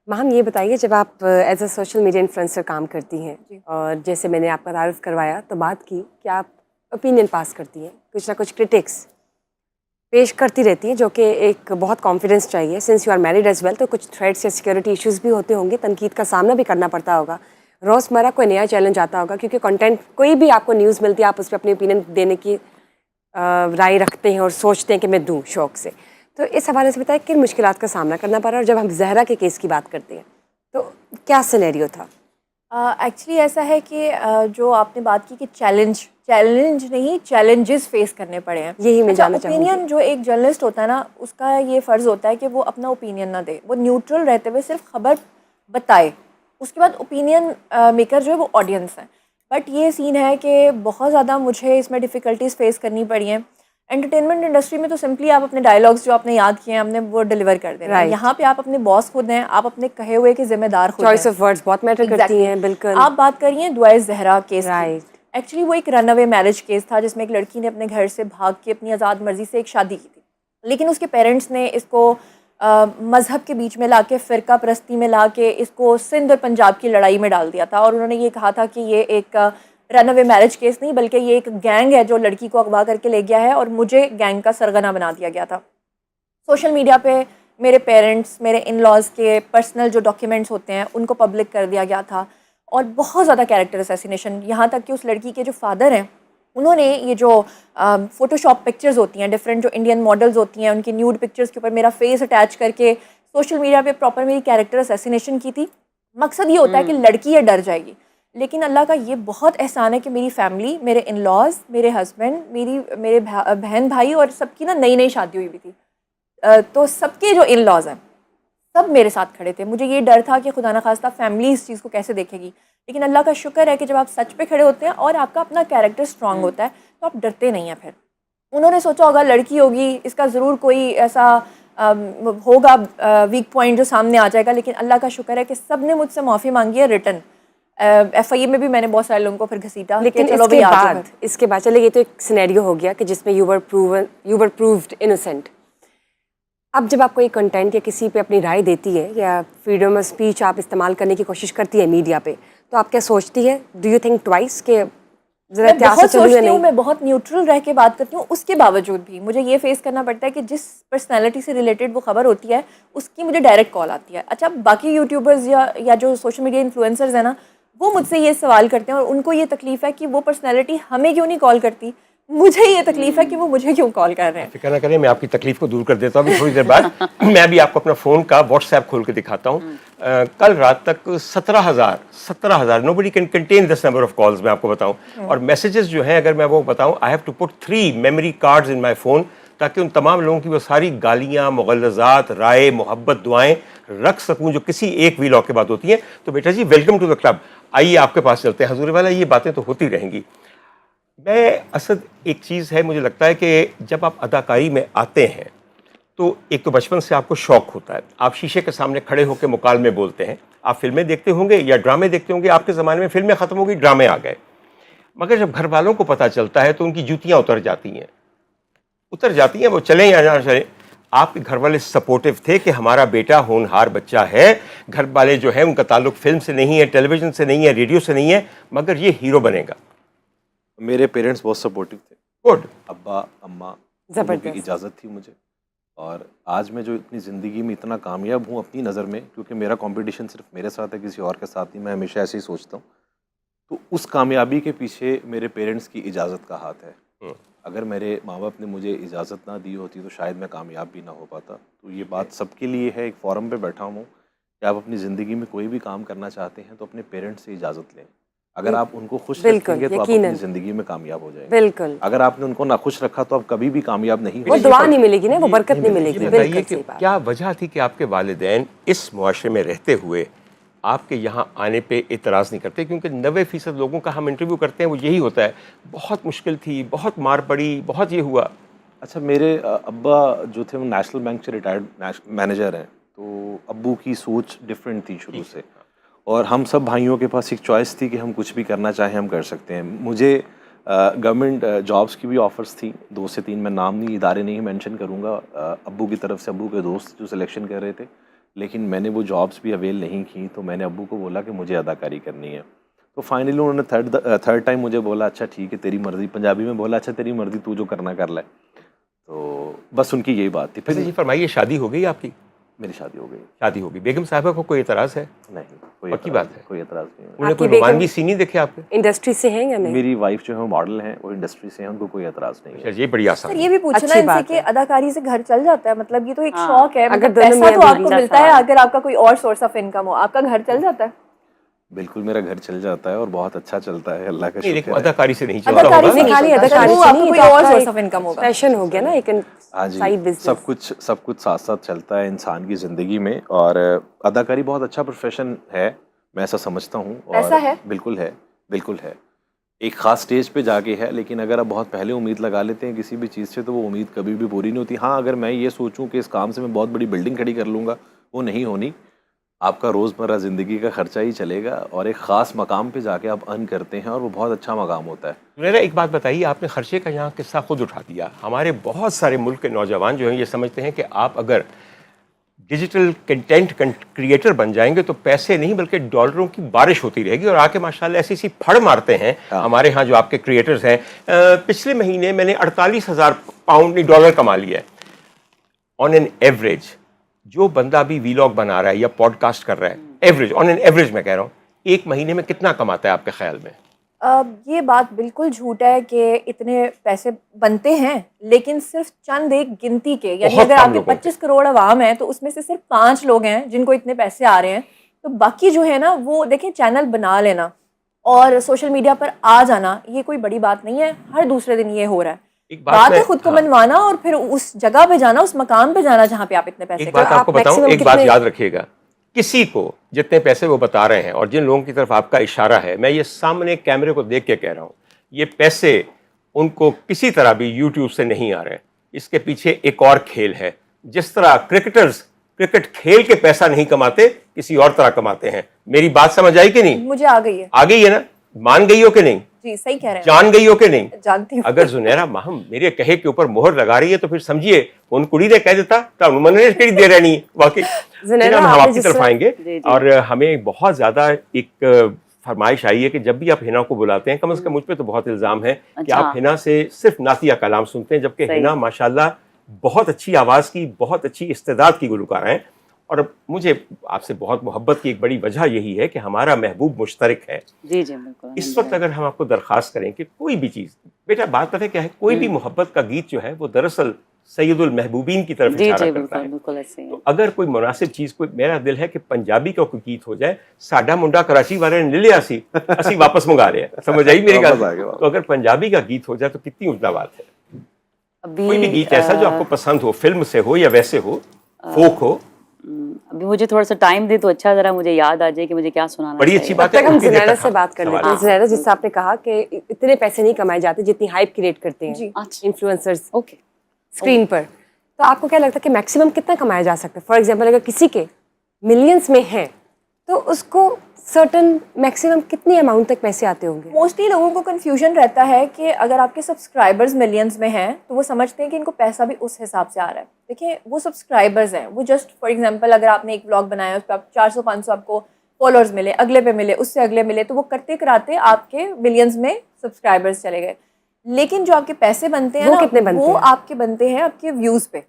Ma'am ये बताइए, जब आप as a social media influencer काम करती हैं जी। और जैसे मैंने आपका तारुफ करवाया तो बात की कि आप ओपिनियन पास करती हैं, कुछ ना कुछ क्रिटिक्स पेश करती रहती हैं, जो कि एक बहुत कॉन्फिडेंस चाहिए। Since you are married as well, तो कुछ थ्रेट्स या सिक्योरिटी इश्यूज भी होते होंगे, तनकीद का सामना भी करना पड़ता होगा। रोज़मर्रा कोई नया चैलेंज आता होगा, क्योंकि कंटेंट कोई भी आपको न्यूज़ मिलती है, आप उस पर अपनी ओपिनियन देने की राय रखते हैं और सोचते हैं कि मैं दूँ शौक से। तो इस हवाले से बताएं किन मुश्किलात का सामना करना पड़ा, और जब हम जहरा के केस की बात करते हैं तो क्या सिनेरियो था? एक्चुअली ऐसा है कि जो आपने बात की कि चैलेंज नहीं, चैलेंजेस फेस करने पड़े हैं। यही मैं अच्छा, जानना चाहूँगी। ओपिनियन जो एक जर्नलिस्ट होता है ना, उसका ये फ़र्ज़ होता है कि वो अपना ओपिनियन ना दे, वो न्यूट्रल रहते हुए सिर्फ खबर बताए। उसके बाद ओपिनियन मेकर जो है वो ऑडियंस है। बट ये सीन है कि बहुत ज़्यादा मुझे इसमें डिफ़िकल्टीज़ फ़ेस करनी पड़ी हैं। एंटरटेनमेंट इंडस्ट्री में तो सिंपली आप अपने डायलॉग्स जो आपने याद किए हैं, आपने वो डिलीवर कर देने हैं। राइट। यहाँ पे आप अपने बॉस खुद हैं, आप अपने कहे हुए के ज़िम्मेदार खुद चॉइस हैं। ऑफ वर्ड्स बहुत मैटर करती एग्जैक्टली हैं, बिल्कुल। आप बात करिए दुआए ज़हरा केस की। राइट। एक्चुअली वो एक रन अवे मैरिज केस था, जिसमें एक लड़की ने अपने घर से भाग के अपनी आज़ाद मर्जी से एक शादी की थी, लेकिन उसके पेरेंट्स ने इसको मज़हब के बीच में लाके, फ़िरका परस्ती में लाके इसको सिंध और पंजाब की लड़ाई में डाल दिया था। और उन्होंने ये कहा था कि ये एक रन अवे मैरिज केस नहीं, बल्कि ये एक गैंग है जो लड़की को अगवा करके ले गया है, और मुझे गैंग का सरगना बना दिया गया था। सोशल मीडिया पे मेरे पेरेंट्स, मेरे इन लॉज़ के पर्सनल जो डॉक्यूमेंट्स होते हैं उनको पब्लिक कर दिया गया था, और बहुत ज़्यादा कैरेक्टर असैसिनेशन। यहाँ तक कि उस लड़की के जो फादर हैं, उन्होंने ये जो फ़ोटोशॉप पिक्चर्स होती हैं, डिफरेंट जो इंडियन मॉडल्स होती हैं, उनकी न्यूड पिक्चर्स के ऊपर मेरा फेस अटैच करके सोशल मीडिया पे प्रॉपर मेरी कैरेक्टर असैसिनेशन की थी। मकसद ये होता है कि लड़की ये डर जाएगी, लेकिन अल्लाह का ये बहुत एहसान है कि मेरी फैमिली, मेरे इन लॉज़, मेरे हस्बैंड, मेरे बहन भाई और सबकी ना नई नई शादी हुई भी थी। तो सबके जो इन लॉज़ हैं, सब मेरे साथ खड़े थे। मुझे ये डर था कि खुदा ना खास्ता फैमिली इस चीज़ को कैसे देखेगी, लेकिन अल्लाह का शुक्र है कि जब आप सच पे खड़े होते हैं और आपका अपना कैरेक्टर स्ट्रांग होता है, तो आप डरते नहीं हैं। फिर उन्होंने सोचा होगा लड़की होगी, इसका ज़रूर कोई ऐसा होगा वीक पॉइंट जो सामने आ जाएगा, लेकिन अल्लाह का शुक्र है कि सब ने मुझसे माफ़ी मांगी है रिटन। FIA में भी मैंने बहुत सारे लोगों को फिर घसीटा कि लेकिन चलो भाई आ जाओ। इसके बाद चलिए, ये तो एक सिनेरियो हो गया कि जिसमें यू वर प्रूव्ड इनोसेंट। अब जब आप कोई कंटेंट या किसी पे अपनी राय देती है, या फ्रीडम ऑफ स्पीच आप इस्तेमाल करने की कोशिश करती है मीडिया पे, तो आप क्या सोचती है? डू यू थिंक ट्वाइस के ज़रा मैं एहतियात से बहुत चलूँ या सोचती हूँ, नहीं? मैं बहुत न्यूट्रल रह के बात करती हूँ, उसके बावजूद भी मुझे ये फेस करना पड़ता है कि जिस पर्सनैलिटी से रिलेटेड वो खबर होती है, उसकी मुझे डायरेक्ट कॉल आती है। अच्छा, बाकी यूट्यूबर्स या जो सोशल मीडिया इन्फ्लुएंसर्स हैं ना, वो मुझसे ये सवाल करते हैं और उनको ये तकलीफ़ है कि वो पर्सनैलिटी हमें क्यों नहीं कॉल करती, मुझे ये तकलीफ़ है कि वो मुझे क्यों कॉल कर रहे हैं। फिक्र ना करें, मैं आपकी तकलीफ को दूर कर देता हूँ अभी थोड़ी देर बाद। मैं भी आपको अपना फ़ोन का व्हाट्सएप खोल के दिखाता हूँ। कल रात तक 17,000 nobody can contain this number of calls, मैं आपको बताऊँ। और मैसेजेस जो हैं, अगर मैं वो बताऊँ, I have to put 3 memory cards in my phone, ताकि उन तमाम लोगों की वो सारी गालियाँ, मुग़ल्लज़ात, राय, मोहब्बत, दुआएं रख सकूँ जो किसी एक वीलॉग के बाद होती हैं। तो बेटा जी, वेलकम टू द क्लब। आइए आपके पास चलते हैं। हजूर वाला, ये बातें तो होती रहेंगी। मैं असद, एक चीज़ है, मुझे लगता है कि जब आप अदाकारी में आते हैं तो एक तो बचपन से आपको शौक होता है, आप शीशे के सामने खड़े होकर मुकालमे बोलते हैं। आप फिल्में देखते होंगे या ड्रामे देखते होंगे, आपके ज़माने में फिल्में ख़त्म हो गई, ड्रामे आ गए। मगर जब घर वालों को पता चलता है तो उनकी जूतियाँ उतर जाती हैं, वो चलें या ना चलें। आपके घर वाले सपोर्टिव थे कि हमारा बेटा होनहार बच्चा है, घर वाले जो है उनका ताल्लुक फिल्म से नहीं है, टेलीविज़न से नहीं है, रेडियो से नहीं है, मगर ये हीरो बनेगा। मेरे पेरेंट्स बहुत सपोर्टिव थे। गुड। अब्बा, अम्मा, दोनों की ज़बरदस्त। इजाज़त थी मुझे। और आज मैं जो इतनी ज़िंदगी में इतना कामयाब हूँ अपनी नज़र में, क्योंकि मेरा कंपटीशन सिर्फ मेरे साथ है, किसी और के साथ नहीं, मैं हमेशा ऐसे ही सोचता हूँ। तो उस कामयाबी के पीछे मेरे पेरेंट्स की इजाज़त का हाथ है। अगर मेरे माँ बाप ने मुझे इजाज़त ना दी होती तो शायद मैं कामयाब भी ना हो पाता। तो ये बात सबके लिए है, एक फ़ोरम पे बैठा हूँ कि आप अपनी ज़िंदगी में कोई भी काम करना चाहते हैं तो अपने पेरेंट्स से इजाज़त लें। अगर आप उनको खुश बिल्कुल, रखेंगे तो आप अपनी यकीनन। ज़िंदगी में कामयाब हो जाएंगे। बिल्कुल। अगर आपने उनको ना खुश रखा तो आप कभी भी कामयाब नहीं वो हो दुआ सकते। नहीं मिलेगी ना, वो बरकत नहीं मिलेगी। ये बिल्कुल बताइए कि सही बात। क्या वजह थी कि आपके वालिदैन इस मुआशरे में रहते हुए आपके यहाँ आने पे इतराज़ नहीं करते? क्योंकि 90% लोगों का हम इंटरव्यू करते हैं वो यही होता है, बहुत मुश्किल थी, बहुत मार पड़ी, बहुत ये हुआ। अच्छा, मेरे अब्बा जो थे वो नेशनल बैंक से रिटायर्ड मैनेजर हैं, तो अब्बू की सोच डिफरेंट थी शुरू से। और हम सब भाइयों के पास एक चॉइस थी कि हम कुछ भी करना चाहें हम कर सकते हैं। मुझे गवर्नमेंट जॉब्स की भी ऑफ़र्स थी, 2 से 3, मैं नाम नहीं, इदारे नहीं मेंशन करूँगा। अब्बू की तरफ से अब्बू के दोस्त जो सिलेक्शन कर रहे थे, लेकिन मैंने वो जॉब्स भी अवेल नहीं की, तो मैंने अब्बू को बोला कि मुझे अदाकारी करनी है। तो फाइनली उन्होंने थर्ड टाइम मुझे बोला अच्छा ठीक है तेरी मर्ज़ी, पंजाबी में बोला अच्छा तेरी मर्ज़ी, तू जो करना कर ले। तो बस उनकी यही बात थी। अच्छा जी फरमाइए, शादी हो गई आपकी? मेरी शादी हो गई। शादी हो गई। बेगम साहबा को कोई एतराज़ है? नहीं, कोई पक्की एतराज़ बात नहीं, है? कोई एतराज़ नहीं है। उन्होंने कोई आपकी रोमानवी बेगम- सीन नहीं देखे आपके? इंडस्ट्री से हैं या नहीं? मेरी वाइफ जो है मॉडल हैं, वो इंडस्ट्री से हैं, उनको कोई एतराज़ नहीं अच्छा है। ये बड़ी आसान सर है। ये भी पूछना अच्छी है इनसे बात कि है। अदाकारी से घर चल जाता है, मतलब ये तो एक हाँ। शौक है, अगर मतलब दोनों पैसा मियां तो बीवी आपको का मिलता है, सवाल। अगर आपका कोई और सोर्स ऑफ इनकम हो, आपका घर चल जाता है। बिल्कुल मेरा घर चल जाता है और बहुत अच्छा चलता है, अल्लाह का नहीं देखो, शुक्र है। अदाकारी से नहीं चलता अदाकारी होगा। से नहीं, खाली चलता, अदाकारी वो से आपको नहीं, कोई तो और आपका सोर्स एक ऑफ इनकम होगा। पैशन हो गया ना, एक हाँ जी, साइड बिजनेस। सब कुछ साथ साथ चलता है इंसान की ज़िंदगी में। और अदाकारी बहुत अच्छा प्रोफेशन है, मैं ऐसा समझता हूँ। और ऐसा है? बिल्कुल है, बिल्कुल है। एक ख़ास स्टेज पे जाके है, लेकिन अगर आप बहुत पहले उम्मीद लगा लेते हैं किसी भी चीज़ से, तो वो उम्मीद कभी भी पूरी नहीं होती। हाँ, अगर मैं ये सोचूं कि इस काम से मैं बहुत बड़ी बिल्डिंग खड़ी कर लूँगा, वो नहीं होनी। आपका रोज़मर्रा ज़िंदगी का खर्चा ही चलेगा और एक ख़ास मकाम पे जाके आप अर्न करते हैं और वो बहुत अच्छा मकाम होता है। मेरा एक बात बताइए, आपने खर्चे का यहाँ किस्सा खुद उठा दिया। हमारे बहुत सारे मुल्क के नौजवान जो हैं ये समझते हैं कि आप अगर डिजिटल कंटेंट क्रिएटर बन जाएंगे तो पैसे नहीं बल्कि डॉलरों की बारिश होती रहेगी, और आके माशाल्लाह ऐसी ऐसी फड़ मारते हैं। हाँ। हमारे यहाँ जो आपके क्रिएटर्स हैं, पिछले महीने मैंने 48,000 पाउंड नहीं डॉलर कमा लिया है ऑन एन एवरेज। जो बंदा भी वीलॉग बना रहा है या पॉडकास्ट कर रहा है, एवरेज ऑन एन एवरेज मैं कह रहा हूँ, एक महीने में कितना कमाता है आपके ख्याल में? ये बात बिल्कुल झूठ है कि इतने पैसे बनते हैं, लेकिन सिर्फ चंद एक गिनती के, यानी बहुत अगर कम आपके लोगों के। 25 करोड़ आवाम है तो उसमें से सिर्फ 5 लोग हैं जिनको इतने पैसे आ रहे हैं। तो बाकी जो है ना, वो देखें, चैनल बना लेना और सोशल मीडिया पर आ जाना ये कोई बड़ी बात नहीं है, हर दूसरे दिन ये हो रहा है। एक बात बात है मैं- खुद को हाँ। मनवाना और फिर उस जगह पे जाना, उस मकाम पे जाना जहाँ पे आप इतने पैसे एक बात कमा। आपको आप बताऊं, maximum एक बात कितने- याद रखिएगा, किसी को जितने पैसे वो बता रहे हैं और जिन लोगों की तरफ आपका इशारा है, मैं ये सामने कैमरे को देख के कह रहा हूं, ये पैसे उनको किसी तरह भी यूट्यूब से नहीं आ रहे हैं। इसके पीछे एक और खेल है। जिस तरह क्रिकेटर्स क्रिकेट खेल के पैसा नहीं कमाते, किसी और तरह कमाते हैं। मेरी बात समझ आई कि नहीं? मुझे आ गई है आ गई है ना? मान गई हो कि नहीं? जी, सही कह रहे हैं, जान गई हो कि नहीं? जानती हूँ। अगर जुनैरा माहम मेरे कहे के ऊपर मोहर लगा रही है तो फिर समझिए उन कुड़ी ने कह देता तो उन्होंने कही दे रहनी है। वाकई जुनैरा, हम आपने आपकी जिस तरफ तरह- आएंगे। जी। और हमें बहुत ज्यादा एक फरमाइश आई है कि जब भी आप हिना को बुलाते हैं, कम से कम मुझ पे तो बहुत इल्जाम है कि अच्छा। आप हिना से सिर्फ नातिया कलाम सुनते हैं, जबकि सही। हिना माशाल्लाह बहुत अच्छी आवाज़ की, बहुत अच्छी इस्तेदाद की गुलकार हैं। और मुझे आपसे बहुत मोहब्बत की एक बड़ी वजह यही है कि हमारा महबूब मुश्तरक है। जी जी बिल्कुल। इस वक्त अगर हम आपको दरख्वास्त करें कि कोई भी चीज़, बेटा बात पता है क्या है, कोई भी मोहब्बत का गीत जो है वो दरअसल सैयदुल महबूबीन की तरफ जी इशारा जी करता बिल्कुल है। बिल्कुल ऐसे ही है। तो अगर कोई मुनासिब चीज़, कोई, मेरा दिल है कि पंजाबी का कोई गीत हो जाए, साडा मुंडा कराची वाले ने ले लिया असी वापस मंगा रहे हैं, समझ आई मेरी वापस गल? आ गए, वापस। तो अगर पंजाबी का गीत हो जाए तो कितनी उम्दा बात है। अभी कोई भी गीत ऐसा जो आपको पसंद हो, फिल्म से हो या वैसे हो, फोक हो। अभी मुझे थोड़ा सा टाइम दे तो अच्छा, जरा मुझे याद आ जाए कि मुझे क्या सुनाना बड़ी चाहिए। अच्छी बात तब है। तक हम उनके लिए जुनैरा तक से बात कर सवाल। लेते हैं। जुनैरा, जिससे आपने कहा कि इतने पैसे नहीं कमाए जाते जितनी हाइप क्रिएट करते जी। हैं अच्छा। Influencers okay. स्क्रीन पर। तो आपको क्या लगता है कि मैक्सिमम कितना कमाया जा सकता है? फॉर एग्जांपल अगर किसी के मिलियंस में है तो उसको सर्टन मैक्सिमम कितनी अमाउंट तक पैसे आते होंगे? मोस्टली लोगों को कन्फ्यूजन रहता है कि अगर आपके सब्सक्राइबर्स मिलियंस में हैं तो वो समझते हैं कि इनको पैसा भी उस हिसाब से आ रहा है। देखिए, वो सब्सक्राइबर्स हैं, वो जस्ट फॉर एग्जांपल अगर आपने एक व्लॉग बनाया, उस पर आप 400-500 आपको फॉलोअर्स मिले, अगले पे मिले, उससे अगले मिले, तो वो करते कराते आपके मिलियंस में सब्सक्राइबर्स चले गए। लेकिन जो आपके पैसे बनते हैं वो ना, कितने बनते वो हैं? आपके बनते हैं आपके व्यूज़ पे।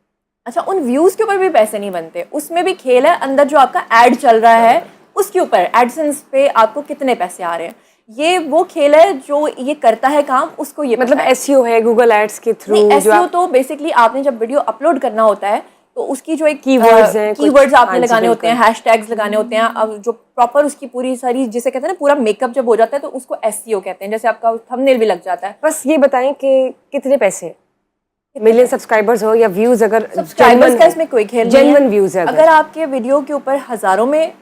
अच्छा, उन व्यूज़ के ऊपर भी पैसे नहीं बनते, उसमें भी खेल है। अंदर जो आपका ऐड चल रहा है उसके ऊपर, एडसेंस पे आपको कितने पैसे आ रहे हैं, ये वो खेल है जो ये करता है काम, उसको ये मतलब पता है। एसईओ है गूगल एड्स के थ्रू नहीं, जो एसईओ आप तो बेसिकली आपने जब वीडियो अपलोड करना होता है तो उसकी जो एक Keywords हैं, कुछ- कीवर्ड्स आपने हाँ जी, लगाने होते हैं, बिल्कुल। हैशटैग्स लगाने होते हैं। अब जो प्रॉपर उसकी पूरी सारी, जिसे कहते हैं ना, पूरा मेकअप जब हो जाता है तो उसको एसईओ कहते हैं। जैसे आपका थंबनेल भी लग जाता है। बस ये बताएं कि कितने पैसे, मिलियन सब्सक्राइबर्स हो या व्यूज, अगर सब्सक्राइबर्स का इसमें कोई खेल नहीं है। जेन्युइन व्यूज है अगर आपके वीडियो के ऊपर हज़ारों में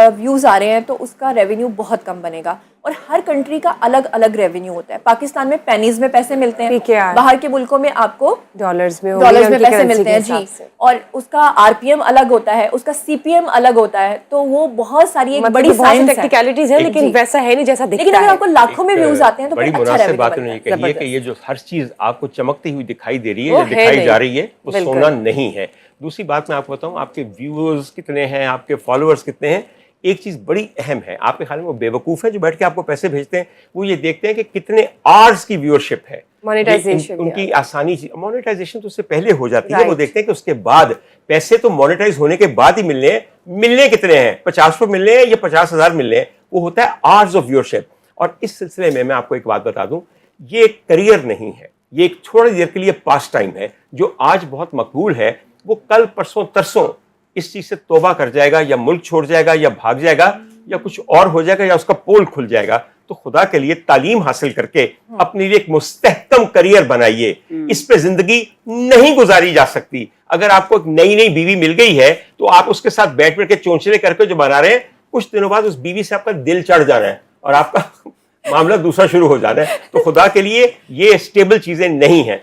व्यूज़ आ रहे हैं तो उसका रेवेन्यू बहुत कम बनेगा। और हर कंट्री का अलग अलग रेवेन्यू होता है। पाकिस्तान में पेनीज में पैसे मिलते हैं, PKR बाहर के मुल्कों में आपको डॉलर्स में होगी डॉलर्स या में उनकी पैसे currency मिलते के हैं हिसाब जी, से। और उसका आरपीएम अलग होता है, उसका सीपीएम अलग होता है, तो वो बहुत सारी एक मतलब बड़ी बहुत सी साइंस है। टेक्निकलिटीज है, लेकिन जी। वैसा है नहीं जैसा लेकिन दिखता अगर है। आपको लाखों में व्यूज आते हैं तो बड़ी फिर अच्छा मुनासिब रेवेन्यू बात बनता उन्होंने है। कही है कि जबरदस्त। ये जो हर चीज आपको चमकती हुई दिखाई दे रही है वो या है दिखाई नहीं। जा रही है वो बिल्कुल। सोना नहीं है। दूसरी बात मैं आपको बताऊं, आपके व्यूअर्स कितने हैं, आपके फॉलोअर्स कितने हैं, एक चीज बड़ी अहम है। आपके ख्याल में वो बेवकूफ है जो बैठ के आपको पैसे भेजते हैं? वो ये देखते हैं कि कितने आवर्स की व्यूअरशिप है। Monetization, उनकी yeah. आसानी, मोनेटाइजेशन तो उससे पहले हो जाती है। वो Right. देखते हैं कि उसके बाद पैसे तो मोनेटाइज होने के बाद ही मिलने हैं। मिलने कितने हैं, 50 रुपये मिलने हैं या 50,000 मिलने हैं, वो होता है आवर्स ऑफ व्यूअरशिप। और इस सिलसिले में मैं आपको एक बात बता दूं, ये एक करियर नहीं है, ये एक थोड़ी देर के लिए पास टाइम है। जो आज बहुत मकबूल है वो कल परसों तरसों इस चीज से तौबा कर जाएगा, या मुल्क छोड़ जाएगा, या भाग जाएगा, या कुछ और हो जाएगा, या उसका पोल खुल जाएगा। तो खुदा के लिए तालीम हासिल करके अपने लिए एक मुस्तहकम करियर बनाइए। इस पे जिंदगी नहीं गुजारी जा सकती। अगर आपको एक नई नई बीवी मिल गई है तो आप उसके साथ बैठ बैठ के चोंचले करके जो बना रहे हैं, कुछ दिनों बाद उस बीवी से आपका दिल चढ़ जाना है और आपका मामला दूसरा शुरू हो जाना है। तो खुदा के लिए ये स्टेबल चीजें नहीं है।